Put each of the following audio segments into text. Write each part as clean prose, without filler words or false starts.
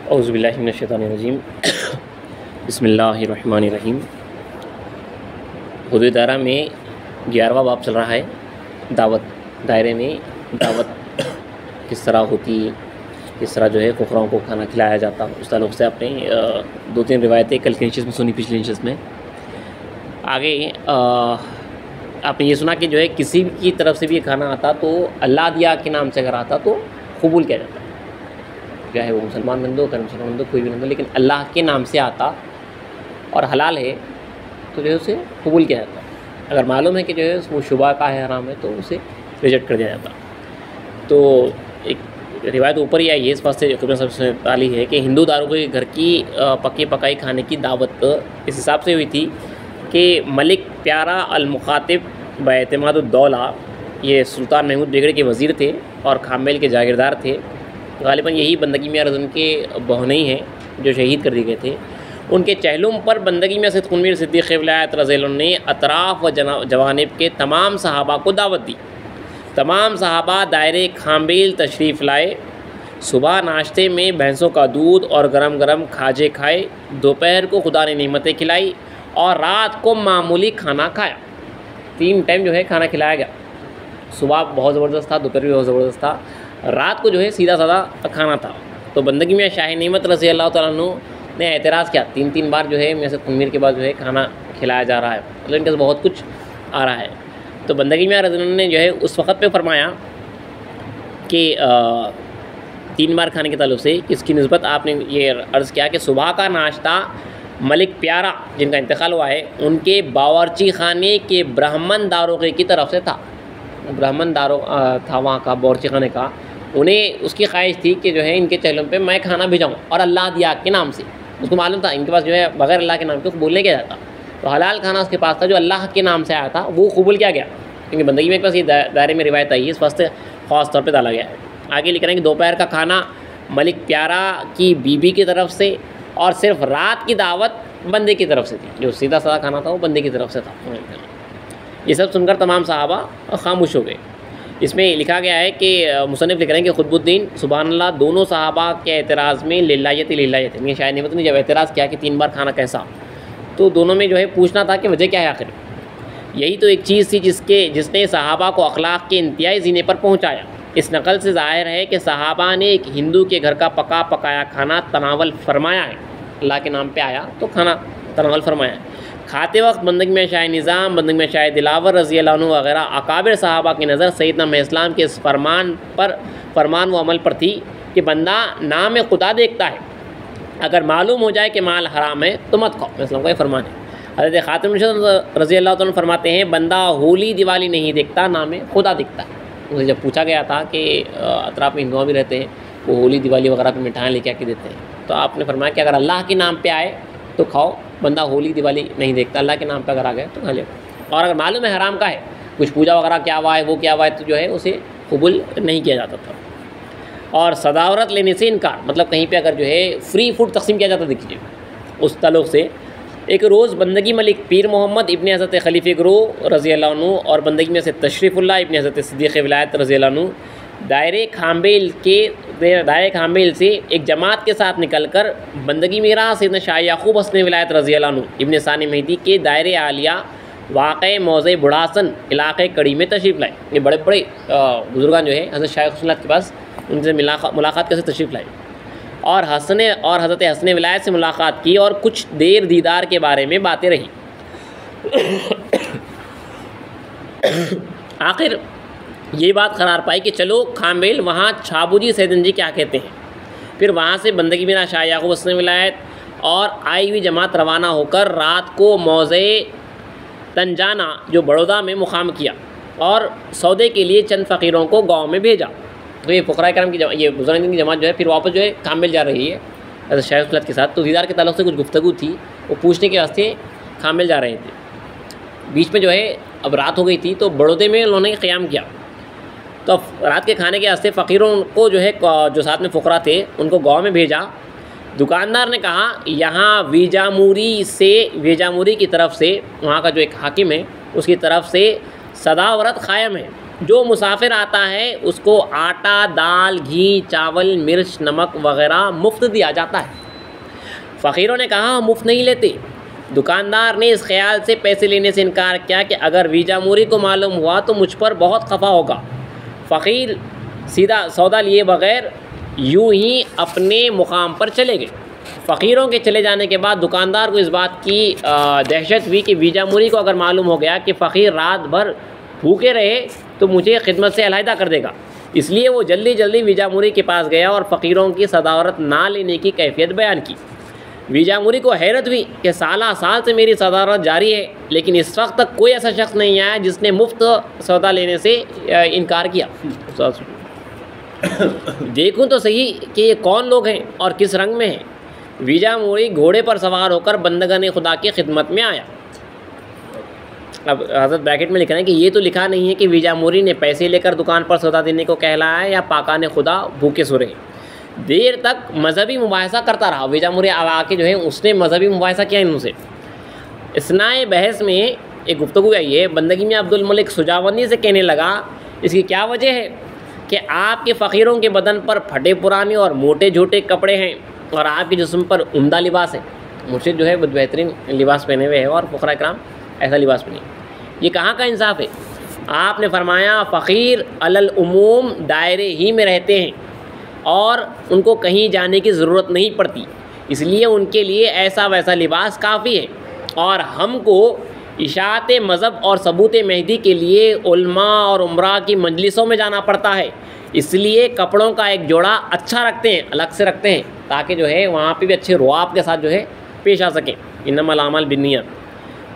औज़ुबिल्लाहि मिनश्शैतानिर्रजीम बिस्मिल्लाहिर्रहमानिर्रहीम। हुदूद दायरा में 11वां बाब चल रहा है। दावत दायरे में दावत किस तरह होती, किस तरह जो है फुकराओं को खाना खिलाया जाता, उस ताल्लुक़ से आपने 2-3 रिवायतें कल की नशिस्त में सुनी, पिछली नशिस्त में। आगे आपने ये सुना कि जो है किसी की तरफ से भी ये खाना आता तो अल्लाह दिया के नाम से अगर आता तो कबूल किया जाता, चाहे वो मुसलमान बंदो, कर मुसलमान बंदो, कोई भी बंदो, लेकिन अल्लाह के नाम से आता और हलाल है तो जो है उसे कबूल किया जाता। अगर मालूम है कि जो है वो शुबा का है, हराम है, तो उसे रिजेक्ट कर दिया जाता। तो एक रिवायत ऊपर ही आई है, इस वास्ते सबसे ताली है कि हिंदू दारों के घर की पकी पकाई खाने की दावत इस हिसाब से हुई थी कि मलिक प्यारा अल-मुखातिब बएतमादुद्दौला, ये सुल्तान महमूद बेगड़े के वज़ीर थे और खामेल के जागीरदार थे। ग़ालिबन यही बंदगी मियाँ रज़न के बहनई हैं जो शहीद कर दिए गए थे। उनके चहलुम पर बंदगी मियाँ सैयद क़ुनवीर सिद्दीक़ विलायत रज़ियल्लाहु अन्हु ने अतराफ़ व जवानिब के तमाम सहाबा को दावत दी। तमाम सहाबा दायरे खामेल तशरीफ़ लाए। सुबह नाश्ते में भैंसों का दूध और गरम गरम खाजे खाए। दोपहर को खुदा ने नेमतें खिलाई और रात को मामूली खाना खाया। 3 टाइम जो है खाना खिलाया गया। सुबह बहुत ज़बरदस्त था, दोपहर भी बहुत ज़बरदस्त था, रात को जो है सीधा साधा खाना था। तो बंदगी में शाह नेमत रज़ी अल्लाह तआला अन्हु ने एतराज़ किया, 3-3 बार जो है में से क़ुनवीर के बाद जो है खाना खिलाया जा रहा है, मतलब इनके पास बहुत कुछ आ रहा है। तो बंदगी में रज़ी ने जो है उस वक़्त पे फरमाया कि 3 बार खाने के ताल्लुक़ से इसकी निस्बत आपने ये अर्ज़ किया कि सुबह का नाश्ता मलिक प्यारा जिनका इंतकाल हुआ है उनके बावर्ची खाने के ब्राह्मण दारोगे की तरफ से था। ब्राह्मण दारो था वहाँ का बावर्ची खाने का, उन्हें उसकी ख्वाहिश थी कि जो है इनके चहलों पे मैं खाना भिजाऊँ और अल्लाह दिया के नाम से। उसको मालूम था इनके पास जो है बग़ैर अल्लाह के नाम के कबूल नहीं किया जाता, तो हलाल खाना उसके पास था जो अल्लाह के नाम से आया था वो कबूल किया गया, क्योंकि बंदगी में पास ये दायरे में रिवायत आई है, इस वास्ते ख़ास तौर पर डाला गया है। आगे लिख रहे हैं कि दोपहर का खाना मलिक प्यारा की बीबी की तरफ से और सिर्फ रात की दावत बंदे की तरफ से थी। जो सीधा साधा खाना था वो बंदे की तरफ से था। ये सब सुनकर तमाम सहाबा खामोश हो गए। इसमें लिखा गया है कि मुसन्निफ़ लिख रहे हैं कि ख़ुतबुद्दीन सुबहानल्लाह दोनों सहाबा के एतराज़ में लिल्लायत ये शायद नेमत ने जब एतराज़ किया कि 3 बार खाना कैसा, तो दोनों में जो है पूछना था कि वजह क्या है आखिर। यही तो एक चीज़ थी जिसने सहाबा को अखलाक के इंतहाई ज़ीने पर पहुँचाया। इस नकल से ज़ाहिर है कि सहाबा ने एक हिंदू के घर का पका पकाया खाना तनावल फरमाया है, अल्लाह के नाम पे आया तो खाना तनावल फरमाया है। खाते वक्त बंदगी में शाह निज़ाम, बंदगी में शाह दिलावर रज़ी अल्लाह अन्हु वगैरह अकाबिर सहाबा की नज़र सैयदना इस्लाम के इस फरमान व अमल पर थी कि बंदा नाम खुदा देखता है, अगर मालूम हो जाए कि माल हराम है तो मत खाओ। इस्लाम का ये फरमान है। हज़रत ख़ातिम रज़ी अल्लाह तआला फरमाते हैं बंदा होली दिवाली नहीं देखता, नाम खुदा दिखता है। उनसे जब पूछा गया था कि अतराफ़ में हिंदुआ भी रहते हैं, वो होली दिवाली वगैरह पर मिठाइयाँ लेके आके देते हैं, तो आपने फरमाया कि अगर अल्लाह के नाम पे आए तो खाओ, बंदा होली दिवाली नहीं देखता, अल्लाह के नाम पे अगर आ गए तो खा ले। और अगर मालूम है हराम का है, कुछ पूजा वगैरह क्या हुआ है, वो क्या हुआ है, तो जो है उसे कबूल नहीं किया जाता था। और सदावरत लेने से इनकार, मतलब कहीं पे अगर जो है फ्री फूड तकसीम किया जाता, देखिए उस ताल्लुक़ से एक रोज़ बंदगी मलिक पीर मोहम्मद इब्न हज़रत खलीफ़े गिरोह रज़ी अल्लाह अन्हु और बंदगी में से तशरीफ़ुल्लाह इब्न हज़रत सिद्दीक़ विलायत रज़ी अल्लाह अन्हु दायरे खामेल से एक जमात के साथ निकलकर बंदगी मेरा सैयदना शाह याक़ूब हसन विलायत रज़ी अल्लाह अन्हु इब्न सानी मेहदी के दायरे आलिया वाक़े मौज़े बुढ़ासन इलाक़े कड़ी में तशरीफ़ लाए। ये बड़े बड़े बुज़ुर्गान जो है हज़रत शाह हुस्न के पास उनसे मुलाकात कैसे तशरीफ़ लाई और हज़रत हसन विलायत से मुलाकात की और कुछ देर दीदार के बारे में बातें रही। आखिर ये बात करार पाई कि चलो खामेल वहाँ छाबूजी सैदन जी क्या कहते हैं। फिर वहाँ से बंदगी बिना शाह याक़ूब हसन विलायत और आई हुई जमात रवाना होकर रात को मौज़े तंजाना जो बड़ौदा में मुक़ाम किया और सौदे के लिए चंद फ़कीरों को गाँव में भेजा। तो ये फ़ुक़रा करम की ये बुज़ुर्गान की जमात जो है फिर वापस जो है खामेल जा रही है हज़रत शाह हुस्न के साथ। तो दीदार के ताल्लुक़ से कुछ गुफ्तगू थी, वो पूछने के वास्ते खामेल जा रहे थे। बीच में जो है अब रात हो गई थी, तो बड़ौदे में उन्होंने क़याम किया। तो रात के खाने के वास्ते फ़कीरों को जो है जो साथ में फ़ुक़रा थे उनको गाँव में भेजा। दुकानदार ने कहा यहाँ वेजामुरी की तरफ से, वहाँ का जो एक हाकिम है उसकी तरफ से सदावरत क़ायम है, जो मुसाफिर आता है उसको आटा, दाल, घी, चावल, मिर्च, नमक वगैरह मुफ्त दिया जाता है। फ़कीरों ने कहा हम मुफ्त नहीं लेते। दुकानदार ने इस ख्याल से पैसे लेने से इनकार किया कि अगर वीजा मूरी को मालूम हुआ तो मुझ पर बहुत खफा होगा। फ़कीर सीधा सौदा लिए बगैर यूं ही अपने मुकाम पर चले गए। फ़कीरों के चले जाने के बाद दुकानदार को इस बात की दहशत हुई कि वीजा मूरी को अगर मालूम हो गया कि फ़कीर रात भर भूखे रहे तो मुझे खिदमत से अलहदा कर देगा। इसलिए वो जल्दी जल्दी वीजा मूरी के पास गया और फ़कीरों की सदारत ना लेने की कैफियत बयान की। वीजा मूरी को हैरत हुई कि साला साल से मेरी सदारत जारी है, लेकिन इस वक्त तक कोई ऐसा शख्स नहीं आया जिसने मुफ्त सौदा लेने से इनकार किया। देखूं तो सही कि ये कौन लोग हैं और किस रंग में हैं। वीजा मूरी घोड़े पर सवार होकर बंदगाने खुदा की खिदमत में आया। अब हज़रत ब्रैकेट में लिखा है कि ये तो लिखा नहीं है कि वीजा मूरी ने पैसे लेकर दुकान पर सौदा देने को कहलाया या पाकाने खुदा भूखे सुरे। देर तक मजहबी मुबाहिसा करता रहा। वीजा मूरी आके जो है उसने मजहबी मुबाहिसा किया इनसे। इसनाए बहस में एक गुफ्तगू आई है। बंदगी में अब्दुल मलिक सुजावनी से कहने लगा, इसकी क्या वजह है कि आपके फ़कीरों के बदन पर फटे पुराने और मोटे झोटे कपड़े हैं और आपके जिस्म पर उम्दा लिबास है। मुर्शिद जो है बेहतरीन लिबास पहने हुए है और फ़ुक़रा इकराम ऐसा लिबास पहने। ये कहाँ का इंसाफ है? आपने फरमाया फ़कीर अलल उमूम दायरे ही में रहते हैं और उनको कहीं जाने की ज़रूरत नहीं पड़ती, इसलिए उनके लिए ऐसा वैसा लिबास काफ़ी है। और हमको इशाअत मज़हब और सबूत मेहदी के लिए उलमा और उमरा की मजलिसों में जाना पड़ता है, इसलिए कपड़ों का एक जोड़ा अच्छा रखते हैं, अलग से रखते हैं, ताकि जो है वहाँ पे भी अच्छे रुआब के साथ जो है पेश आ सकें। इन्नमल आमाल बिन्नियत।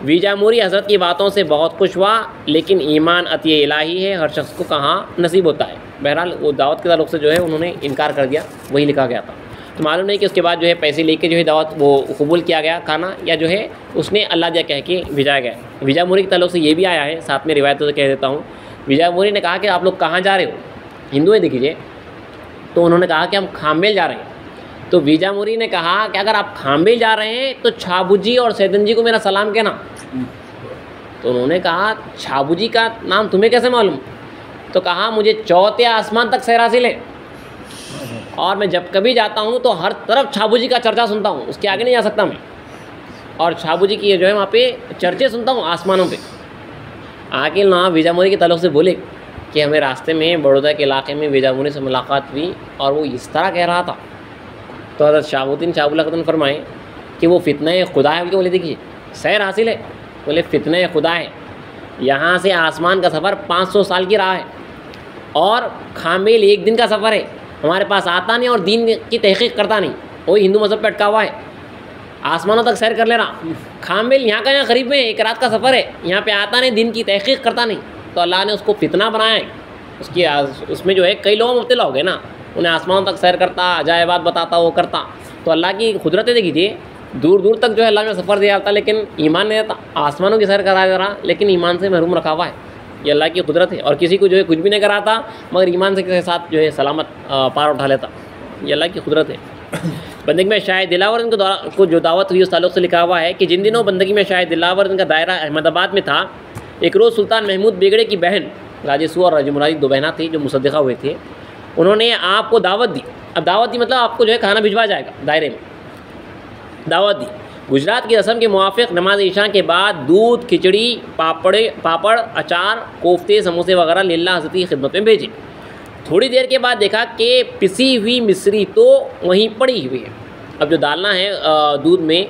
वीजा मूरी हज़रत की बातों से बहुत खुश हुआ, लेकिन ईमान अतिय इलाही है, हर शख्स को कहाँ नसीब होता है। बहरहाल वो दावत के ताल्लुक़ से जो है उन्होंने इनकार कर दिया, वही लिखा गया था। तो मालूम नहीं कि उसके बाद जो है पैसे लेके जो है दावत वो कबूल किया गया खाना, या जो है उसने अल्लाह दिया कह के भिजाया गया। वीजा मूरी के ताल्लुक़ से ये भी आया है, साथ में रिवायतों से कह देता हूँ। वीजा मूरी ने कहा कि आप लोग कहाँ जा रहे हो? हिंदू है देखिए। तो उन्होंने कहा कि हम खामेल जा रहे हैं। तो वीजा मूरी ने कहा कि अगर आप खामेल जा रहे हैं तो छाबू जी और सैदन जी को मेरा सलाम कहना। तो उन्होंने कहा छाबू जी का नाम तुम्हें कैसे मालूम? तो कहा मुझे चौथे आसमान तक सैर हासिल है और मैं जब कभी जाता हूँ तो हर तरफ छाबू जी का चर्चा सुनता हूँ, उसके आगे नहीं जा सकता मैं। और छाबू जी की जो है वहाँ पे चर्चे सुनता हूँ आसमानों पे। आके वहाँ वीजा मूरी के ताल्लुक़ से बोले कि हमें रास्ते में बड़ौदा के इलाके में वीजा मूरी से मुलाकात हुई और वो इस तरह कह रहा था। तो हज़रत शहाबुद्दीन शाहबुल फरमाए कि वो फितने खुदा है। बोले देखिए सैर हासिल है, बोले फितने खुदा है। यहाँ से आसमान का सफ़र 500 साल की राह है और खामेल एक दिन का सफ़र है। हमारे पास आता नहीं और दीन की तहक़ीक़ करता नहीं, वही हिंदू मज़हब पे अटका हुआ है, आसमानों तक सैर कर ले रहा। खामेल यहाँ का यहाँ करीब में एक रात का सफ़र है, यहाँ पे आता नहीं, दिन की तहक़ीक़ करता नहीं। तो अल्लाह ने उसको फितना बनाया है। उसकी उसमें जो है कई लोग मुब्तला हो गए ना, उन्हें आसमानों तक सैर करता, अजायबात बताता, वो करता। तो अल्लाह की कुदरत है देखिए, दूर दूर तक जो है अल्लाह ने सफ़र दिया जाता, लेकिन ईमान नहीं रहता। आसमानों की सैर कराया जा रहा, लेकिन ईमान से महरूम रखा हुआ है। ये अल्लाह की कुदरत है। और किसी को जो है कुछ भी नहीं कराता, मगर ईमान से के साथ जो है सलामत पार उठा लेता। ये अल्लाह की कुदरत है। बंदगी में शायद दिलावर को जो दावत हुई उस ताल्लुक़ से लिखा हुआ है कि जिन दिनों बंदगी में शायद दिलावर इनका दायरा अहमदाबाद में था, एक रोज़ सुल्तान महमूद बेगड़े की बहन राजेसू और राजमुरादी 2 बहना थी जो मुसद्दिक़ा हुए थे। उन्होंने आपको दावत दी। अब दावत दी मतलब आपको जो है खाना भिजवाया जाएगा, दायरे में दावत दी। गुजरात की रस्म के मुआफ़िक़ नमाज ईशा के बाद दूध, खिचड़ी, पापड़, अचार, कोफ्ते, समोसे वगैरह लिल्लाह हज़रत की खिदमत में भेजे। थोड़ी देर के बाद देखा कि पिसी हुई मिश्री तो वहीं पड़ी हुई है। अब जो डालना है दूध में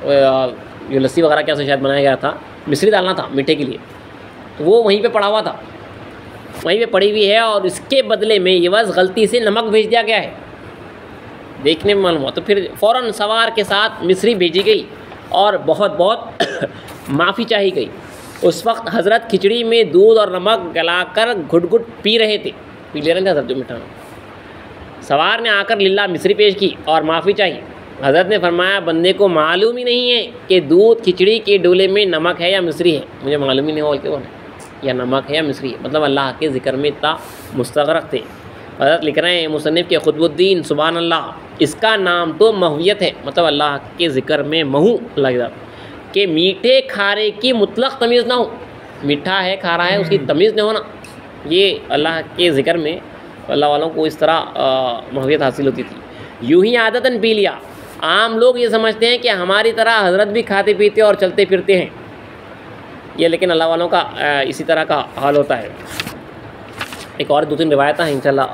जो लस्सी वगैरह क्या से शायद बनाया गया था, मिश्री डालना था मीठे के लिए, तो वो वहीं पे पड़ा हुआ था, वहीं पे पड़ी हुई है। और इसके बदले में ये बस गलती से नमक भेज दिया गया है, देखने में मालूम हुआ। तो फिर फ़ौरन सवार के साथ मिश्री भेजी गई और बहुत बहुत माफ़ी चाही गई। उस वक्त हज़रत खिचड़ी में दूध और नमक गलाकर घुट घुट पी रहे थे, पी ले रहे थे हज़रत जो मिठाना। सवार ने आकर लिल्लाह मिश्री पेश की और माफ़ी चाहिए। हज़रत ने फरमाया बंदे को मालूम ही नहीं है कि दूध खिचड़ी के डोले में नमक है या मिश्री है, मुझे मालूम ही नहीं हो कि या नमक है या मिश्री है। मतलब अल्लाह के ज़िक्र में इतना मुस्तग़रक़ थे। हज़रत लिख रहे हैं मुसन्निफ़ के खुतबुद्दीन सुभान अल्लाह, इसका नाम तो महवियत है, मतलब अल्लाह के ज़िक्र में महू लग जाता कि मीठे खारे की मुतलक तमीज़ ना हो। मीठा है खारा है उसकी तमीज़ नहीं होना, ये अल्लाह के ज़िक्र में अल्लाह वालों को इस तरह महवियत हासिल होती थी। यूँ ही आदतन पी लिया। आम लोग ये समझते हैं कि हमारी तरह हज़रत भी खाते पीते और चलते फिरते हैं ये, लेकिन अल्लाह वालों का इसी तरह का हाल होता है। एक और 2-3 रिवायतें हैं इंशाल्लाह,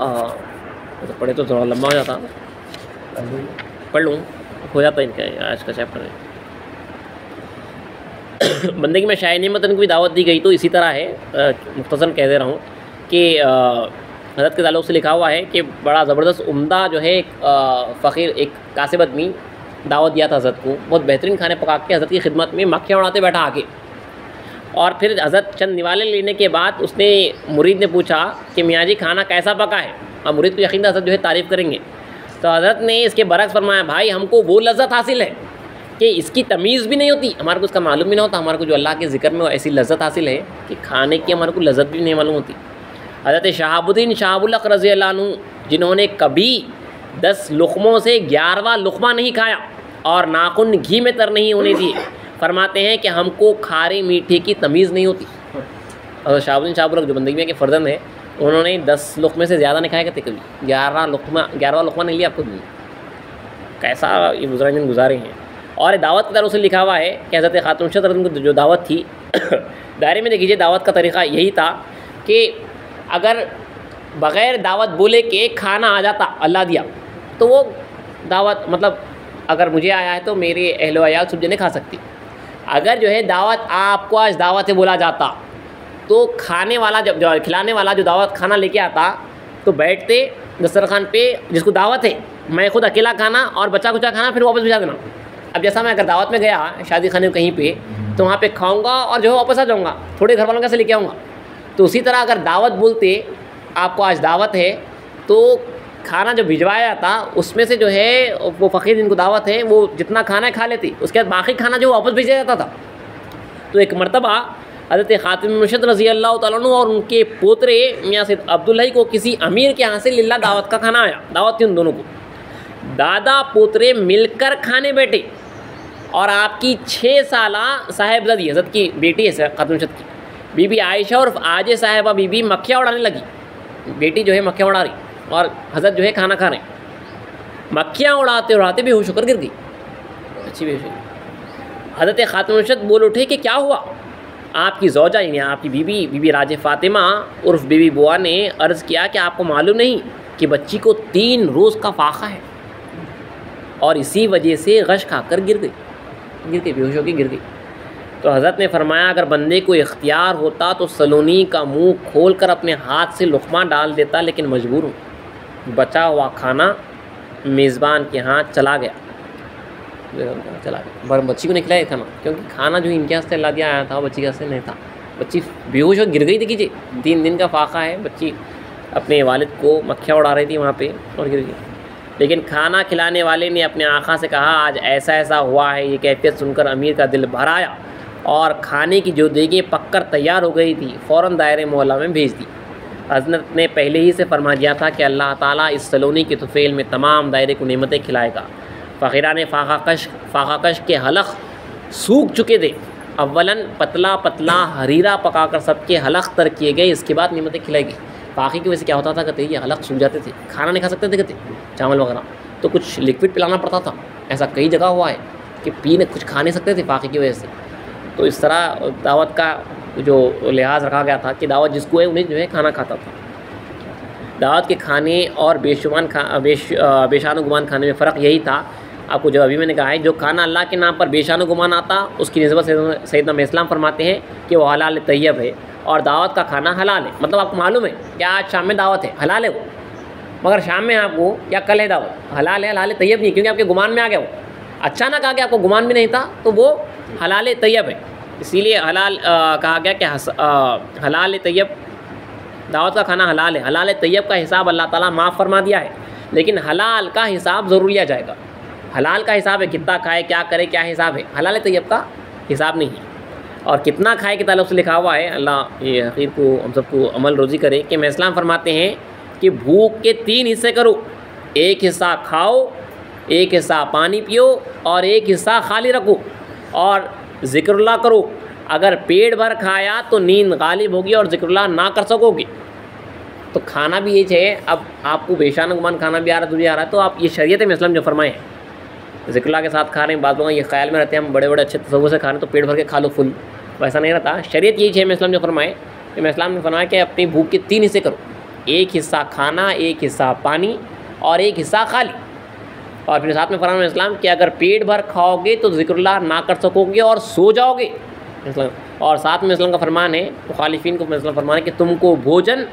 तो पढ़े तो थोड़ा लंबा हो जाता, पढ़ लूँ हो जाता है इनका आज का चैप्टर है। बंदगी में शाही नियमतन को भी दावत दी गई, तो इसी तरह है, मुख्तसर कह दे रहा हूँ कि हज़रत के ताल्लुक़ से लिखा हुआ है कि बड़ा ज़बरदस्त उम्दा जो है एक फ़कीर, एक कासिब आदमी दावत दिया था हज़रत को, बहुत बेहतरीन खाने पका के हज़रत की खिदमत में मक्खियाँ उड़ाते बैठा आके। और फिर हज़रत चंद निवाले लेने के बाद उसने मुरीद ने पूछा कि मियाँ जी खाना कैसा पका है, और मुरीद को यकीन था हज़रत जो है तारीफ़ करेंगे। तो हज़रत ने इसके बरक्स फरमाया, भाई हमको वो लज़्ज़त हासिल है कि इसकी तमीज़ भी नहीं होती, हमारे को इसका मालूम भी नहीं होता, हमारे को जो अल्लाह के ज़िक्र में ऐसी लज़्ज़त हासिल है कि खाने की हमारे को लज़्ज़त भी नहीं मालूम होती। हज़रत शहाबुद्दीन शाहुल हक़ रज़ी अल्लाह अन्हु, जिन्होंने कभी 10 लुक़मों से 11वां लुक़मा नहीं खाया और नाखून घी में तर नहीं होने दिए, फरमाते हैं कि हमको खारे मीठे की तमीज़ नहीं होती। और शहाबुद्दीन शाहुल हक़ जो बंदगी में के फ़र्जंद है, उन्होंने 10 लुक़मे से ज़्यादा नहीं खाया करते कभी, 11वां लुक़मा नहीं लिया आपको भी। कैसा ये दिन गुजारे हैं। और दावत की तरफ से लिखा हुआ है कि हज़रत खातून को जो दावत थी दायरे में देखिए, दावत का तरीक़ा यही था कि अगर बग़ैर दावत बोले कि खाना आ जाता अल्लाह दिया, तो वो दावत मतलब अगर मुझे आया है तो मेरे अहलो अयाल सब जने खा सकती। अगर जो है दावत आपको आज दावत है बोला जाता, तो खाने वाला जब खिलाने वाला जो दावत खाना लेके आता, तो बैठते दस्तरखान पे, जिसको दावत है मैं खुद अकेला खाना और बचा कुचा खाना, फिर वापस भिजा देना। अब जैसा मैं अगर दावत में गया शादी खाने कहीं पे, तो वहाँ पे खाऊंगा और जो है वापस आ जाऊँगा, थोड़े घर वालों कैसे लेके आऊँगा। तो उसी तरह अगर दावत बोलते आपको आज दावत है, तो खाना जो भिजवाया था उसमें से जो है वो फ़कीर जिनको दावत है वो जितना खाना है खा लेती, उसके बाद बाकी खाना जो वापस भेजा जाता था। तो एक मरतबा हज़रत ख़ातिम मुर्शिद रज़ी अल्लाह तआला अन्हु और उनके पोतरे मियाँ सैयद अब्दुल्लाह को किसी अमीर के यहाँ से लिल्ला दावत का खाना आया, दावत थी उन दोनों को। दादा पोतरे मिलकर खाने बैठे और आपकी 6 साला साहिबजादी हज़रत की बेटी है ख़ातिम मुर्शिद की बीबी आयशा और आजे साहिबा बीबी मक्खियाँ उड़ाने लगी। बेटी जो है मक्खियाँ उड़ा रही और हज़रत जो है खाना खा रहे हैं। मक्खियाँ उड़ाते उड़ाते बेहोश होकर गिर गई, अच्छी बेहोश हुई। हज़रत ख़ातिम मुर्शिद बोल उठे कि क्या हुआ। आपकी ज़ौजा यानी आपकी बीबी राजे फ़ातिमा उर्फ बीबी बुआ ने अर्ज़ किया कि आपको मालूम नहीं कि बच्ची को 3 रोज़ का फाका है और इसी वजह से गश खाकर गिर गई, बेहोश होकर गिर गई। तो हज़रत ने फरमाया, अगर बंदे को इख्तियार होता तो सलोनी का मुंह खोलकर अपने हाथ से लुक़मा डाल देता, लेकिन मजबूर हूँ। बचा हुआ खाना मेज़बान के हाथ चला गया। बच्ची को नहीं खिलाया खाना, क्योंकि खाना जो इनके हाथ से अल्लाह दिया आया था बच्ची के हाथ से नहीं था। बच्ची बेहोश हो गिर गई थी। कीजिए 3 दिन का फाका है, बच्ची अपने वालिद को मक्खियाँ उड़ा रही थी वहाँ पे और गिर गई। लेकिन खाना खिलाने वाले ने अपने आका से कहा, आज ऐसा ऐसा हुआ है। ये कैफियत सुनकर अमीर का दिल भर आया और खाने की जो देगें पककर तैयार हो गई थी फ़ौरन दायरे मोहल्ला में भेज दी। हज़रत ने पहले ही से फरमा दिया था कि अल्लाह ताला इस सलोनी के तुफ़ैल में तमाम दायरे को नेमतें खिलाएगा। फ़कीरान फ़ाक़ाकश के हलक़ सूख चुके थे। अव्वलन पतला पतला हरीरा पकाकर सबके हलक़ तर किए गए, इसके बाद नेमतें खिलाई गई। फ़ाक़े की वजह से क्या होता था, कहते ये हलक़ सूख जाते थे, खाना नहीं खा सकते थे, कहते चावल वगैरह, तो कुछ लिक्विड पिलाना पड़ता था। ऐसा कई जगह हुआ है कि पीने कुछ खा नहीं सकते थे फ़ाक़े की वजह से। तो इस तरह दावत का जो लिहाज रखा गया था कि दावत जिसको है उन्हें जो है खाना खाता था। दावत के खाने और बेशान गुमान खाने में फ़र्क यही था, आपको जो अभी मैंने कहा है, जो खाना अल्लाह के नाम पर बेशान गुमान आता उसकी निस्बत सैयदना इस्लाम फरमाते हैं कि वो हलाल तैयब है, और दावत का खाना हलाल है। मतलब आपको मालूम है कि आज शाम में दावत है, हलाल है वो, मगर शाम में आपको या कल है दावत, हलाल है तैयब नहीं, क्योंकि आपके गुमान में आ गया वो, अचानक आ गया, आपको गुमान भी नहीं था, तो वो हलाल तैयब है। इसीलिए हलाल कहा गया कि हलाल तैयब, दावत का खाना हलाल है। हलाल तैयब का हिसाब अल्लाह ताला माफ़ फरमा दिया है, लेकिन हलाल का हिसाब ज़रूर लिया जाएगा। हलाल का हिसाब है कितना खाए, क्या करे, क्या हिसाब है, हलाल तैयब का हिसाब नहीं है। और कितना खाए के ताल्लुक़ से लिखा हुआ है, अल्लाह ये हक़ीर को हम सबको अमल रोज़ी करे, कि मैं इस्लाम फरमाते हैं कि भूख के 3 हिस्से करो, एक हिस्सा खाओ, एक हिस्सा पानी पियो और एक हिस्सा खाली रखो, और ज़िक्रुल्लाह करो। अगर पेट भर खाया तो नींद गालिब होगी और ज़िक्रुल्लाह ना कर सकोगे, तो खाना भी ये चाहिए। अब आपको बेशान गुमान खाना भी आ रहा है, तुझे आ रहा है, तो आप ये शरीयत में इस्लाम जो फरमाए हैं ज़िक्रुल्लाह के साथ खा रहे हैं, बाद लोग ये ख्याल में रहते हैं हम बड़े बड़े अच्छे तसव्वुर से खा रहे हैं तो पेट भर के खा लो फुल, वैसा नहीं रहता। शरीयत यही है इस्लाम जो फरमाए, इस्लाम ने फरमाया कि अपनी भूख के 3 हिस्से करो, एक हिस्सा खाना, एक हिस्सा पानी और एक हिस्सा खाली। और फिर साथ में फरमाया इस्लाम कि अगर पेट भर खाओगे तो ज़िक्रुल्लाह ना कर सकोगे और सो जाओगे। और साथ में इस्लाम का फरमान है, मुखालिफिन को इस्लाम फरमान है कि तुमको भोजन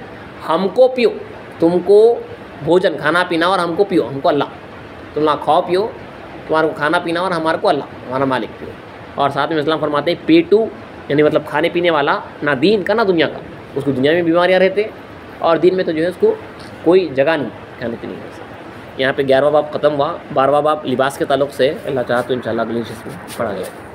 हमको पियो, तुमको भोजन खाना पीना और हमको पियो, हमको अल्लाह, तुम ना खाओ पियो, तुम्हारे को खाना पीना और हमारे को अल्लाह हमारा मालिक पियो। और साथ में इस्लाम फरमाते हैं पेटू यानी मतलब खाने पीने वाला ना दीन का ना दुनिया का, उसको दुनिया में बीमारियाँ रहते और दिन में तो जो है उसको कोई जगह नहीं खाने पीने की। यहाँ पे 11वां बाब ख़त्म हुआ। 12वां बाब लिबास के ताल्लुक़ से अल्लाह चाहा तो इंशाअल्लाह अगली शिफ्ट में पढ़ा जाएगा।